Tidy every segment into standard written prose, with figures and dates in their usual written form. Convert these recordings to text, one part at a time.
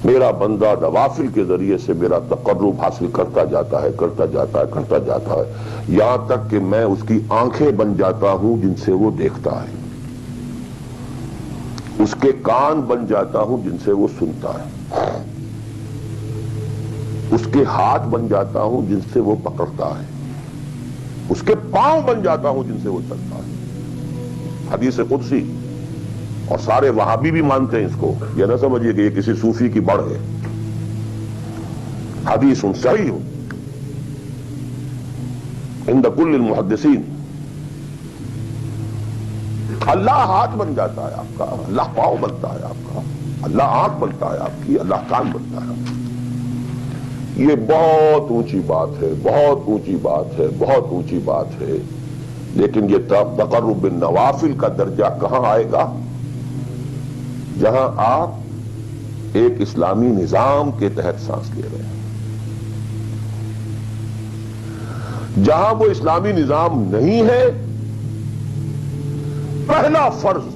میرا بندہ نوافل کے ذریعے سے میرا تقرب حاصل کرتا جاتا ہے کرتا جاتا ہے یہاں تک کہ میں اس کی آنکھیں بن جاتا ہوں جن سے وہ دیکھتا ہے، اس کے کان بن جاتا ہوں جن سے وہ سنتا ہے، اس کے ہاتھ بن جاتا ہوں جن سے وہ پکڑتا ہے، اس کے پاؤں بن جاتا ہوں جن سے وہ چلتا ہے۔ حدیث قدسی، اور سارے وہابی بھی مانتے ہیں اس کو، یہ نہ سمجھیے کہ یہ کسی صوفی کی بڑھ ہے، حدیث صحیح عند کل المحدثین۔ اللہ ہاتھ بن جاتا ہے آپ کا، اللہ پاؤں بنتا ہے آپ کا، اللہ آنکھ بنتا ہے آپ کی، اللہ کان بنتا ہے آپ کی۔ یہ بہت اونچی بات ہے، بہت اونچی بات ہے، بہت اونچی بات ہے، لیکن یہ تقرب بالنوافل کا درجہ کہاں آئے گا؟ جہاں آپ ایک اسلامی نظام کے تحت سانس لے رہے ہیں، جہاں وہ اسلامی نظام نہیں ہے، پہلا فرض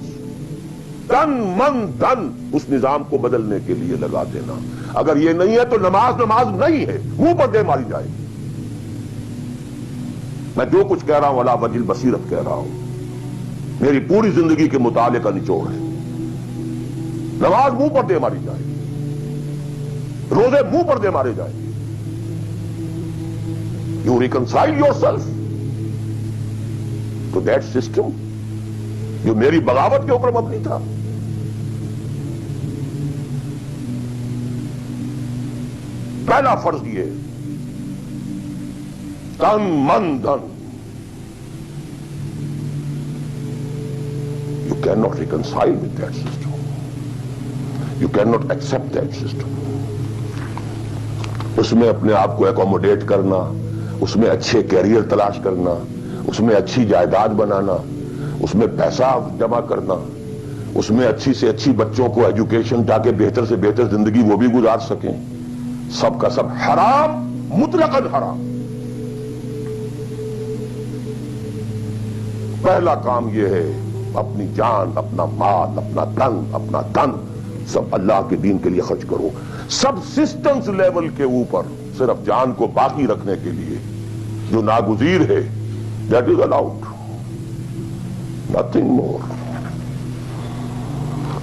تن من دھن اس نظام کو بدلنے کے لیے لگا دینا۔ اگر یہ نہیں ہے تو نماز نہیں ہے، منہ پر دے ماری جائے گی۔ میں جو کچھ کہہ رہا ہوں علی وجہ البصیرت کہہ رہا ہوں، میری پوری زندگی کے مطالعے کا نچوڑ ہے۔ نماز منہ پر دے ماری جائے گی، روزے منہ پر دے مارے جائیں گے۔ You reconcile your self to that system جو میری بغاوت کے اوپر مبنی تھا۔ پہلا فرض یہ تن من دھن، you can not reconcile with that system, you can not accept that system. اس میں اپنے آپ کو ایکوموڈیٹ کرنا، اس میں اچھے کیریئر تلاش کرنا، اس میں اچھی جائیداد بنانا، اس میں پیسہ جمع کرنا، اس میں اچھی سے اچھی بچوں کو ایجوکیشن تاکہ بہتر سے بہتر زندگی وہ بھی گزار سکیں، سب کا سب حرام، مطلقاً حرام۔ پہلا کام یہ ہے اپنی جان، اپنا مال، اپنا تن، اپنا دن سب اللہ کے دین کے لیے خرچ کرو۔ سب سسٹمز لیول کے اوپر صرف جان کو باقی رکھنے کے لیے جو ناگزیر ہے، that is allowed, nothing more.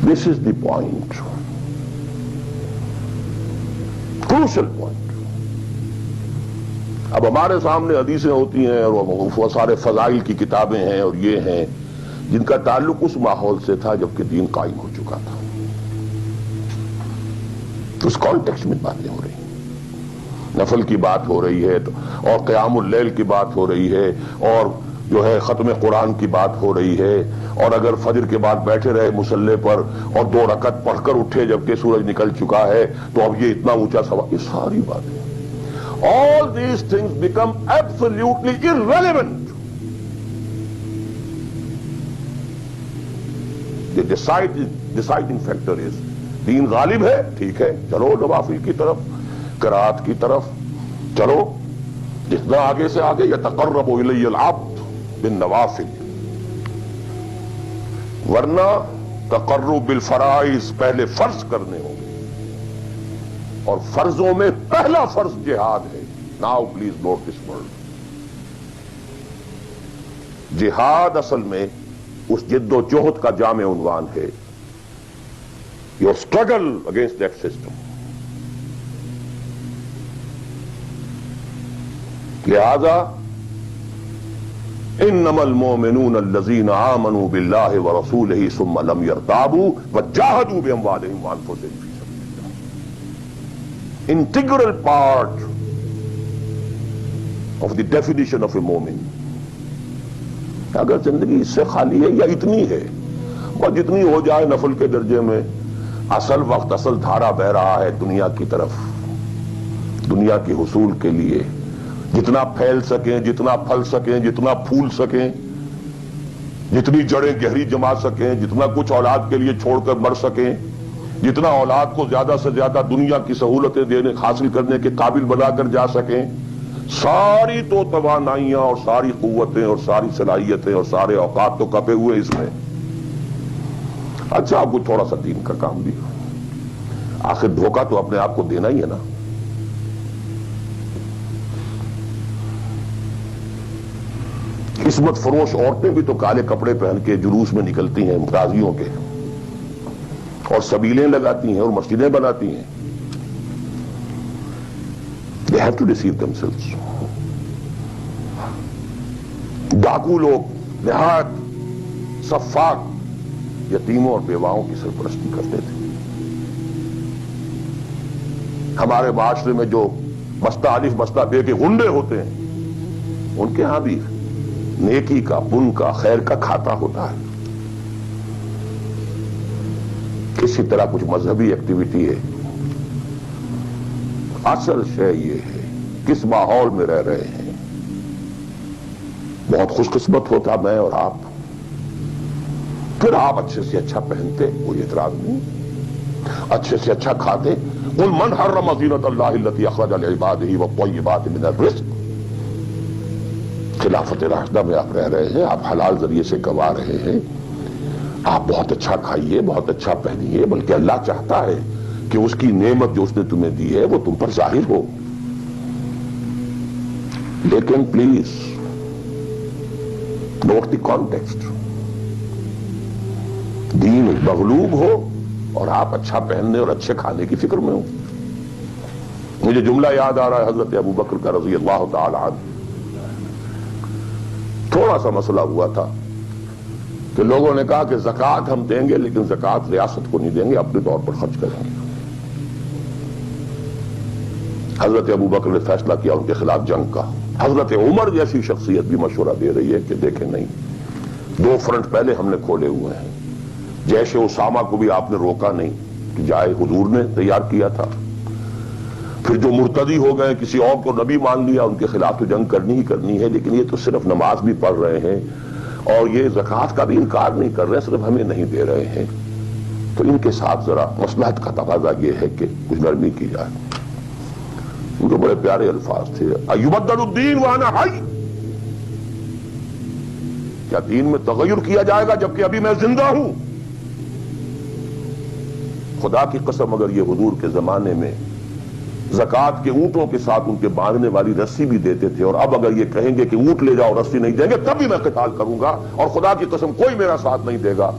This is the point, crucial point. اب ہمارے سامنے حدیثیں ہوتی ہیں اور وہ سارے فضائل کی کتابیں ہیں اور یہ ہیں جن کا تعلق اس ماحول سے تھا جبکہ دین قائم ہو چکا تھا۔ اس کانٹیکسٹ میں باتیں ہو رہی ہیں، نفل کی بات ہو رہی ہے اور قیام اللیل کی بات ہو رہی ہے اور جو ہے ختم قرآن کی بات ہو رہی ہے، اور اگر فجر کے بعد بیٹھے رہے مصلے پر اور 2 رکعت پڑھ کر اٹھے جبکہ سورج نکل چکا ہے تو اب یہ اتنا اونچا سوال، یہ ساری باتیں all these things become absolutely irrelevant. The deciding factor is دین غالب ہے، ٹھیک ہے، چلو نوافل کی طرف، قرات کی طرف چلو، جتنا آگے سے آگے یتقرب الی العبد بالنوافل، ورنہ تقرب بالفرائض پہلے فرض کرنے ہوں گے، اور فرضوں میں پہلا فرض جہاد ہے۔ Now please note this word, جہاد اصل میں اس جد و جہد کا جامع عنوان ہے، your struggle against that system۔ لہذا انما المؤمنون الذين آمنوا بالله ورسوله ثم لم يرتابوا وجاهدوا باموالهم وانفسهم في سبيل الله، integral part of the definition of a مومن۔ اگر زندگی اس سے خالی ہے یا اتنی ہے اور جتنی ہو جائے نفل کے درجے میں، اصل وقت اصل دھارا بہ رہا ہے دنیا کی طرف، دنیا کے حصول کے لیے، جتنا پھیل سکیں، جتنا پھل سکیں، جتنا پھول سکیں، جتنی جڑیں گہری جما سکیں، جتنا کچھ اولاد کے لیے چھوڑ کر مر سکیں، جتنا اولاد کو زیادہ سے زیادہ دنیا کی سہولتیں دینے حاصل کرنے کے قابل بنا کر جا سکیں، ساری تو توانائیاں اور ساری قوتیں اور ساری صلاحیتیں اور سارے اوقات تو کپے ہوئے اس میں۔ اچھا اب تھوڑا سا دین کا کام بھی، آخر دھوکہ تو اپنے آپ کو دینا ہی ہے نا. قسمت فروش عورتیں بھی تو کالے کپڑے پہن کے جلوس میں نکلتی ہیں قاضیوں کے، اور سبیلیں لگاتی ہیں اور مسجدیں بناتی ہیں. They have to deceive themselves. ڈاکو لوگ نہایت سفاک یتیموں اور بیواؤں کی سرپرستی کرتے تھے. ہمارے معاشرے میں جو بستہ الف بستہ بے کے غنڈے ہوتے ہیں، ان کے ہاں بھی نیکی کا، پن کا، خیر کا کھاتا ہوتا ہے. کسی طرح کچھ مذہبی ایکٹیویٹی ہے. اصل شے یہ ہے کس ماحول میں رہ رہے ہیں. بہت خوش قسمت ہوتا میں اور آپ، پھر آپ اچھے سے اچھا پہنتے، کوئی اعتراض نہیں، اچھے سے اچھا کھاتے. قل من حرم زینۃ اللہ التی اخرج لعبادہ والطیبات من الرزق. خلافت راشدہ میں آپ رہ رہے ہیں، آپ حلال ذریعے سے کما رہے ہیں، آپ بہت اچھا کھائیے، بہت اچھا پہنیے، بلکہ اللہ چاہتا ہے کہ اس کی نعمت جو اس نے تمہیں دی ہے وہ تم پر ظاہر ہو. لیکن پلیز نوٹ دی کانٹیکسٹ. دین مغلوب ہو اور آپ اچھا پہننے اور اچھے کھانے کی فکر میں ہو. مجھے جملہ یاد آ رہا ہے حضرت ابو بکر کا رضی اللہ تعالی عنہ. تھوڑا سا مسئلہ ہوا تھا کہ لوگوں نے کہا کہ زکوٰۃ ہم دیں گے لیکن زکوٰۃ ریاست کو نہیں دیں گے، اپنے طور پر خرچ کریں گے. حضرت ابو بکر نے فیصلہ کیا ان کے خلاف جنگ کا. حضرت عمر جیسی شخصیت بھی مشورہ دے رہی ہے کہ دیکھیں نہیں، 2 فرنٹ پہلے ہم نے کھولے ہوئے ہیں. جیش اسامہ کو بھی آپ نے روکا نہیں کہ جائے، حضور نے تیار کیا تھا. پھر جو مرتدی ہو گئے، کسی اور کو نبی مان لیا، ان کے خلاف تو جنگ کرنی ہی کرنی ہے. لیکن یہ تو صرف نماز بھی پڑھ رہے ہیں اور یہ زکوٰۃ کا بھی انکار نہیں کر رہے، صرف ہمیں نہیں دے رہے ہیں. تو ان کے ساتھ ذرا مصلحت کا تقاضا یہ ہے کہ کچھ نرمی کی جائے. ان کے بڑے پیارے الفاظ تھے، ایبدل الدین وانا حی. کیا دین میں تغیر کیا جائے گا جبکہ ابھی میں زندہ ہوں؟ خدا کی قسم اگر یہ حضور کے زمانے میں زکوٰۃ کے اونٹوں کے ساتھ ان کے باندھنے والی رسی بھی دیتے تھے، اور اب اگر یہ کہیں گے کہ اونٹ لے جاؤ رسی نہیں دیں گے، تب بھی میں قتال کروں گا، اور خدا کی قسم کوئی میرا ساتھ نہیں دے گا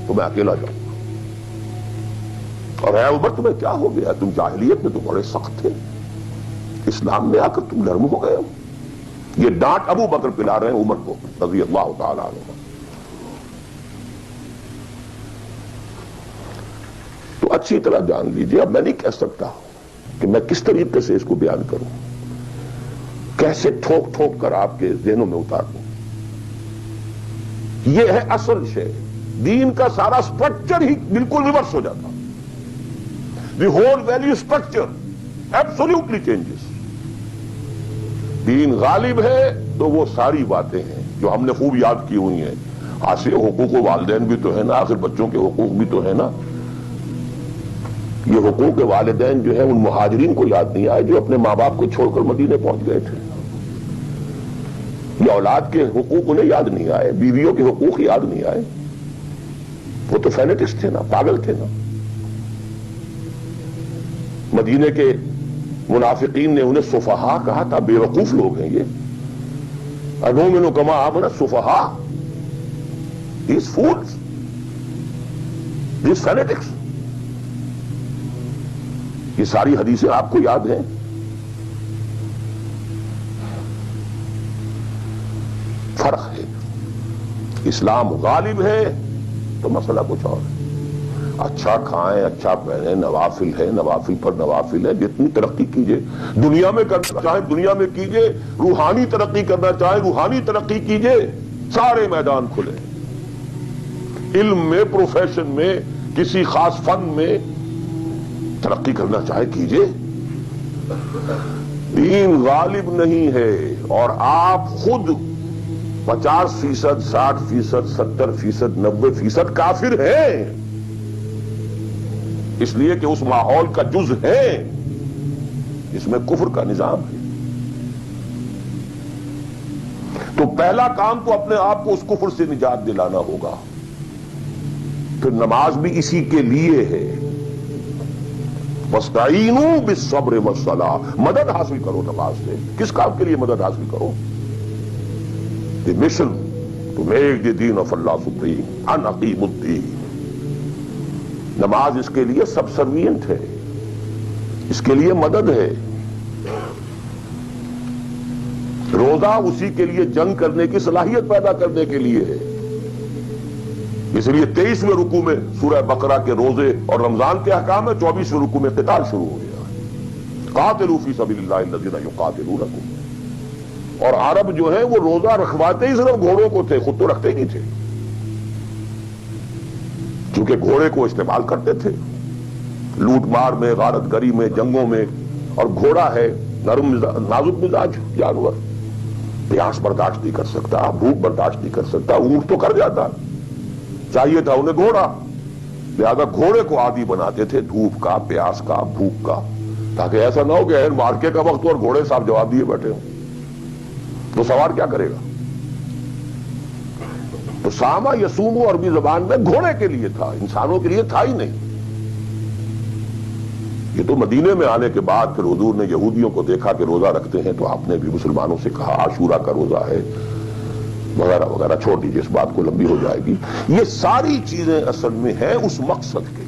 تو میں اکیلا جاؤں گا. اور اے عمر تمہیں کیا ہو گیا؟ تم جاہلیت میں تو بڑے سخت تھے، اسلام میں آ کر تم نرم ہو گئے ہو. یہ ڈانٹ ابو بکر پلا رہے ہیں عمر کو رضی اللہ تعالی عنہ. تو اچھی طرح جان لیجیے، اب میں نہیں کہہ سکتا کہ میں کس طریقے سے اس کو بیان کروں، کیسے ٹھوک ٹھوک کر آپ کے ذہنوں میں اتار دوں. یہ ہے اصل شے. دین کا سارا سٹرکچر ہی بالکل ریورس ہو جاتا. The whole value structure absolutely changes. دین غالب ہے تو وہ ساری باتیں ہیں جو ہم نے خوب یاد کی ہوئی ہیں. آج حقوق والدین بھی تو ہے نا، آخر بچوں کے حقوق بھی تو ہے نا. یہ حقوق والدین جو ہے ان مہاجرین کو یاد نہیں آئے جو اپنے ماں باپ کو چھوڑ کر مدینے پہنچ گئے تھے. یہ اولاد کے حقوق انہیں یاد نہیں آئے، بیویوں کے حقوق یاد نہیں آئے. وہ تو فینیٹکس تھے نا، پاگل تھے نا. مدینے کے منافقین نے انہیں سفہاء کہا تھا، بے وقوف لوگ ہیں یہ. انؤمن کما آمن السفہاء. These fools, these fanatics. یہ ساری حدیثیں آپ کو یاد ہیں. فرق ہے. اسلام غالب ہے تو مسئلہ کچھ اور ہے. اچھا کھائیں، اچھا پہنیں، نوافل ہے، نوافل پر نوافل ہے. جتنی ترقی کیجئے دنیا میں کرنا چاہیں دنیا میں کیجئے، روحانی ترقی کرنا چاہیں روحانی ترقی کیجئے. سارے میدان کھلے. علم میں، پروفیشن میں، کسی خاص فن میں ترقی کرنا چاہے کیجئے. دین غالب نہیں ہے اور آپ خود 50%، 60%، 70%، 90% کافر ہیں، اس لیے کہ اس ماحول کا جز ہے اس میں کفر کا نظام ہے. تو پہلا کام تو اپنے آپ کو اس کفر سے نجات دلانا ہوگا. پھر نماز بھی اسی کے لیے ہے. فاستعینوا بالصبر والصلاۃ، مدد حاصل کرو نماز سے. کس کام کے لیے مدد حاصل کرو؟ The mission to make the دین آف اللہ سپریم، ان اقیم الدین. نماز اس کے لیے سب سروینٹ ہے، اس کے لیے مدد ہے. روزہ اسی کے لیے جنگ کرنے کی صلاحیت پیدا کرنے کے لیے ہے. اس لیے 23ویں رکوع میں سورہ بقرہ کے روزے اور رمضان کے احکام ہے، 24ویں رکوع میں قتال شروع ہو گیا. قاتلوا فی سبیل اللہ الذین یقاتلونکم. اور عرب جو ہیں وہ روزہ رکھواتے ہی صرف گھوڑوں کو تھے، خود تو رکھتے ہی نہیں تھے، چونکہ گھوڑے کو استعمال کرتے تھے لوٹ مار میں، غارت گری میں، جنگوں میں. اور گھوڑا ہے نرم نازک مزاج جانور، پیاس برداشت نہیں کر سکتا، بھوک برداشت نہیں کر سکتا. اونٹ تو کر جاتا، چاہیے تھا انہیں گھوڑا. لہذا گھوڑے کو عادی بناتے تھے دھوپ کا، پیاس کا، بھوک کا، تاکہ ایسا نہ ہو کہ مارکے کا وقت اور گھوڑے صاحب جواب دیے بیٹھے ہوں تو سوار کیا کرے گا. تو ساما یسومو عربی زبان میں گھوڑے کے لیے تھا، انسانوں کے لیے تھا ہی نہیں. یہ تو مدینے میں آنے کے بعد پھر حضور نے یہودیوں کو دیکھا کہ روزہ رکھتے ہیں تو آپ نے بھی مسلمانوں سے کہا عاشورہ کا روزہ ہے وغیرہ وغیرہ. چھوڑ دیجیے، اس بات کو لمبی ہو جائے گی. یہ ساری چیزیں اصل میں ہیں اس مقصد کے